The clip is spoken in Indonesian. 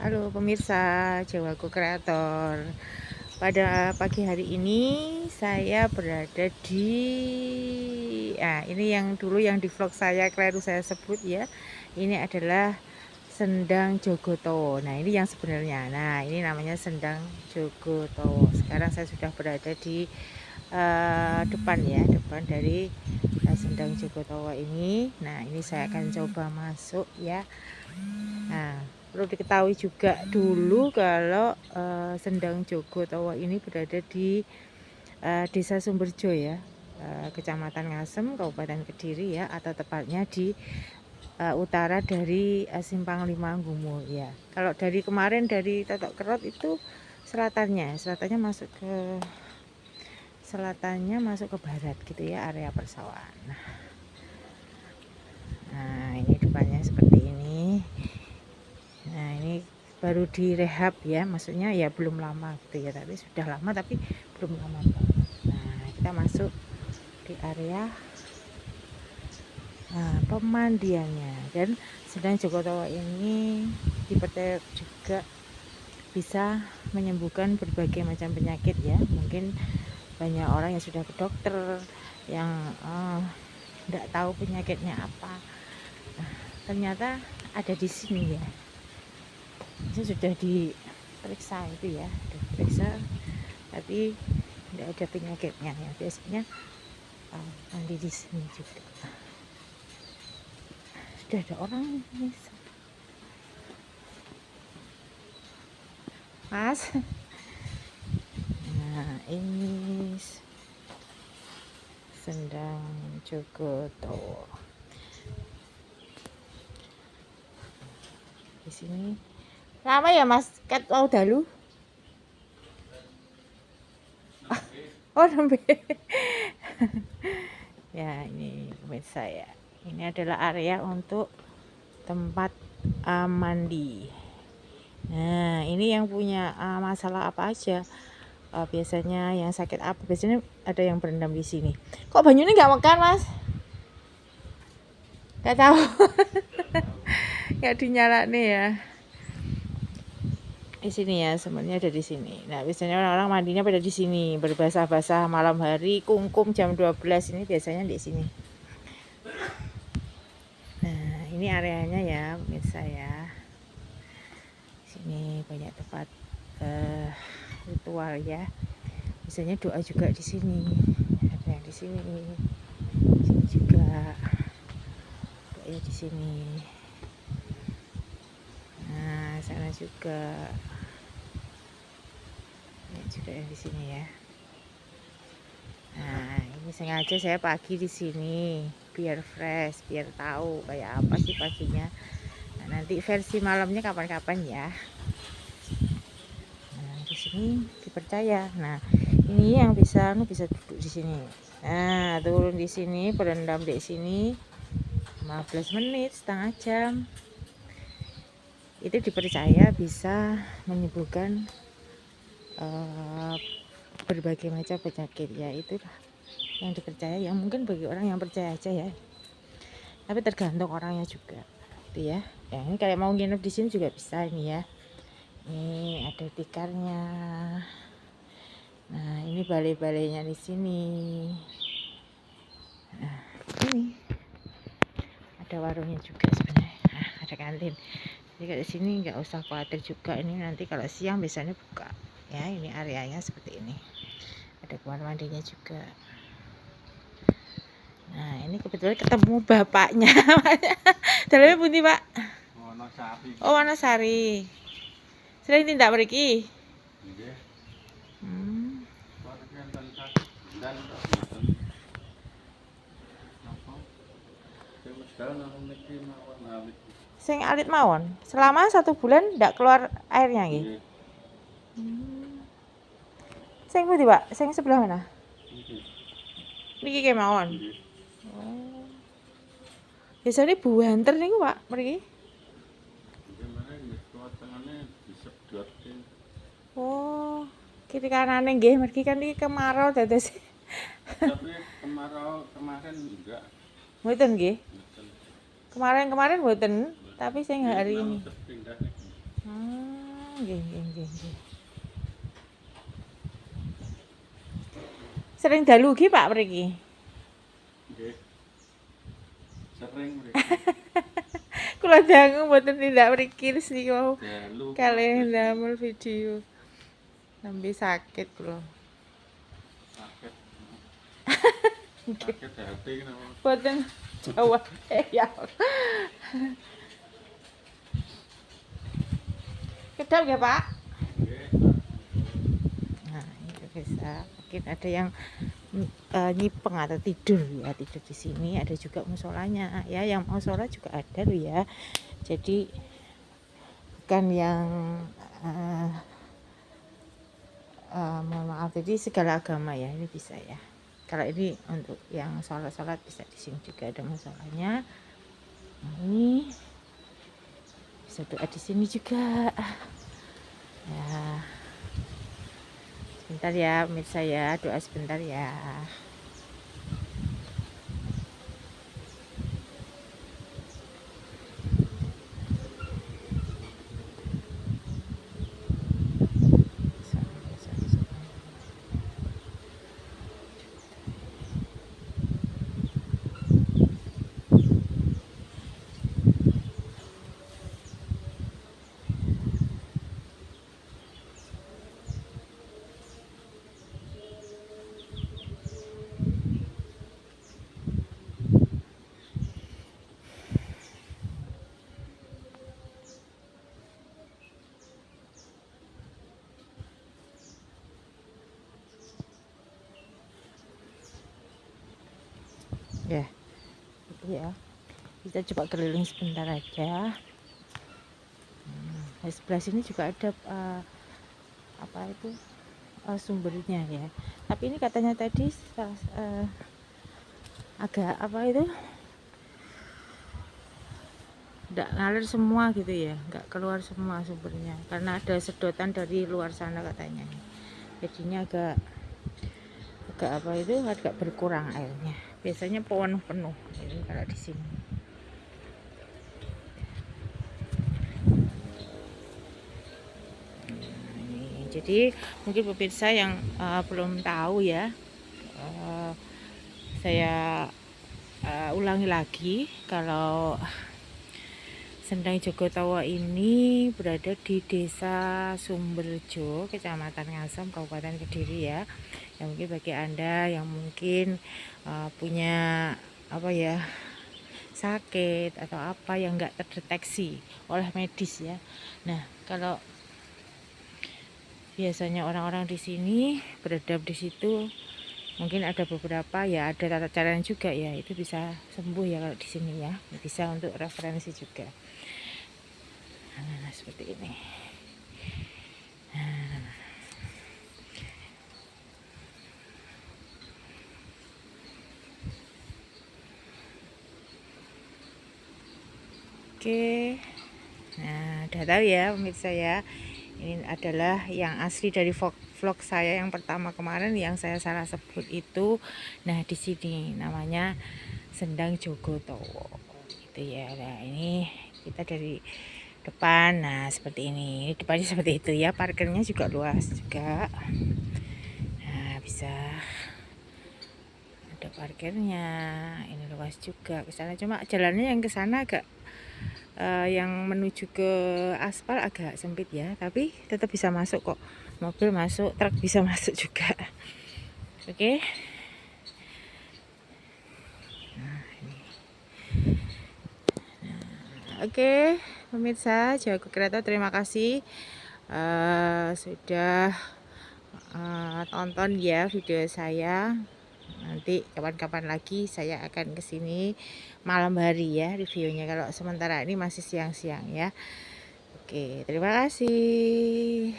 Halo pemirsa Jawaku Kreator. Pada pagi hari ini saya berada di ini yang dulu yang di vlog saya keliru saya sebut ya. Ini adalah Sendang Jogotowo. Nah, ini yang sebenarnya. Nah, ini namanya Sendang Jogotowo. Sekarang saya sudah berada di depan ya, depan dari Sendang Jogotowo ini. Nah, ini saya akan coba masuk ya. Nah, perlu diketahui juga dulu kalau Sendang Jogotowo ini berada di Desa Sumberjo ya, Kecamatan Ngasem, Kabupaten Kediri ya, atau tepatnya di utara dari Simpang Lima Gumul ya. Kalau dari kemarin dari Totok Kerot itu selatannya masuk ke barat gitu ya, area persawahan. Nah, ini depannya seperti ini. Nah, ini baru direhab ya, maksudnya ya belum lama gitu ya, tapi sudah lama tapi belum lama banget. Nah, kita masuk di area pemandiannya. Dan Sendang Jogotowo ini dipercaya juga bisa menyembuhkan berbagai macam penyakit ya. Mungkin banyak orang yang sudah ke dokter yang tidak tahu penyakitnya apa. Nah, ternyata ada di sini ya. Saya sudah diperiksa itu ya, tapi tidak ada penyakitnya ya. Biasanya mandi di sini juga. Sudah ada orang ini, Mas. Nah, ini Sendang Jogotowo. Di sini lama ya Mas, ket mau dalu. Oh, nembe. Ya, ini pemirsa ya. Ini adalah area untuk tempat mandi. Nah, ini yang punya masalah apa aja. Biasanya yang sakit apa? Biasanya ada yang berendam di sini. Kok banyunya nggak makan, Mas? Nggak tahu. Nggak dinyala nih ya. Di sini ya, sebenarnya ada di sini. Nah, biasanya orang-orang mandinya pada di sini, berbasah-basah malam hari, kungkum jam 12 ini biasanya di sini. Nah, ini areanya ya, pemirsa ya. Sini banyak tempat ritual ya. Biasanya doa juga di sini. Ada yang di sini juga doa di sini. Nah, sana juga. Ini juga yang di sini ya. Nah, ini sengaja saya pagi di sini biar fresh, biar tahu kayak apa sih paginya. Nah, nanti versi malamnya kapan-kapan ya. Nah, di sini dipercaya. Nah, ini yang bisa duduk di sini. Nah, turun di sini, berendam di sini 15 menit, setengah jam. Itu dipercaya bisa menyembuhkan berbagai macam penyakit ya. Itulah yang dipercaya ya, mungkin bagi orang yang percaya aja ya, tapi tergantung orangnya juga gitu ya. Ya, ini kayak mau nginep di sini juga bisa ini ya. Ini ada tikarnya. Nah, ini balai-balainya di sini. Nah, ini ada warungnya juga sebenarnya. Nah, ada kantin. Jadi kalau di sini nggak usah khawatir juga, ini nanti kalau siang biasanya buka ya. Ini areanya seperti ini, ada kamar mandinya juga. Nah, ini kebetulan ketemu bapaknya. Dalamnya pundi, Pak? Wonosari. Oh, Wonosari. Sering tindak mriki. Nggih. Hmm. Dan apa? Sing alit mawon. Selama 1 bulan ndak keluar airnya nggih. Sing pundi, Pak? Sing sebelah mana? Niki kemawon. Oh. Biasanya buanter niku, Pak, mriki. Oh, kiri kanane nggih, mriki kan iki kemarau dados. Tapi kemarau kemarin enggak. Mboten nggih. Kemarin-kemarin mboten, tapi sing hari ini. Nggih nggih nggih nggih. Sering dalu ugi Pak mriki? Nggih. Sering mriki. Kula dangu mboten tindak mriki niki wau. Dalu Kalih kabeh. ndamel video. Nembe sakit kula. Sakit. Sakit hati kenapa? Mboten Jawa ya. Kedap ya Pak? Nggih. Nah, itu bisa. Mungkin ada yang nyipeng atau tidur ya, tidur di sini. Ada juga musolanya ya, yang musola juga ada loh ya. Jadi bukan yang mohon maaf, jadi segala agama ya ini bisa ya. Kalau ini untuk yang sholat bisa di sini juga ada musolanya. Nah, ini bisa doa di sini juga. Ya. Sebentar ya pemirsa ya, doa sebentar ya. Ya, itu ya. Kita coba keliling sebentar aja. Di sebelah sini juga ada apa itu sumbernya ya. Tapi ini katanya tadi agak apa itu, nggak ngalir semua gitu ya, nggak keluar semua sumbernya karena ada sedotan dari luar sana katanya. Jadinya agak apa itu agak berkurang airnya. Biasanya penuh ini kalau di sini. Jadi mungkin pemirsa yang belum tahu ya, saya ulangi lagi kalau Sendang Jogotawa ini berada di Desa Sumberjo, Kecamatan Ngasem, Kabupaten Kediri ya. Yang mungkin bagi Anda yang mungkin punya apa ya, sakit atau apa yang nggak terdeteksi oleh medis ya. Nah, kalau biasanya orang-orang di sini beredar di situ, mungkin ada beberapa ya, ada tata caranya juga ya, itu bisa sembuh ya kalau di sini ya, bisa untuk referensi juga. Nah, seperti ini. Oke, nah udah tahu ya pemirsa ya, ini adalah yang asli dari vlog saya yang pertama kemarin yang saya salah sebut itu. Nah di sini namanya Sendang Jogotawa gitu ya. Nah ini kita dari depan, nah seperti ini, depannya seperti itu ya, parkirnya juga luas juga. Nah bisa ada parkirnya, ini luas juga ke sana, cuma jalannya yang ke sana agak yang menuju ke aspal agak sempit ya, tapi tetap bisa masuk kok, mobil masuk, truk bisa masuk juga. Oke. Oke, pemirsa Jago Kreator, terima kasih sudah tonton ya video saya. Nanti kapan-kapan lagi saya akan kesini malam hari ya reviewnya. Kalau sementara ini masih siang-siang ya. Oke, terima kasih.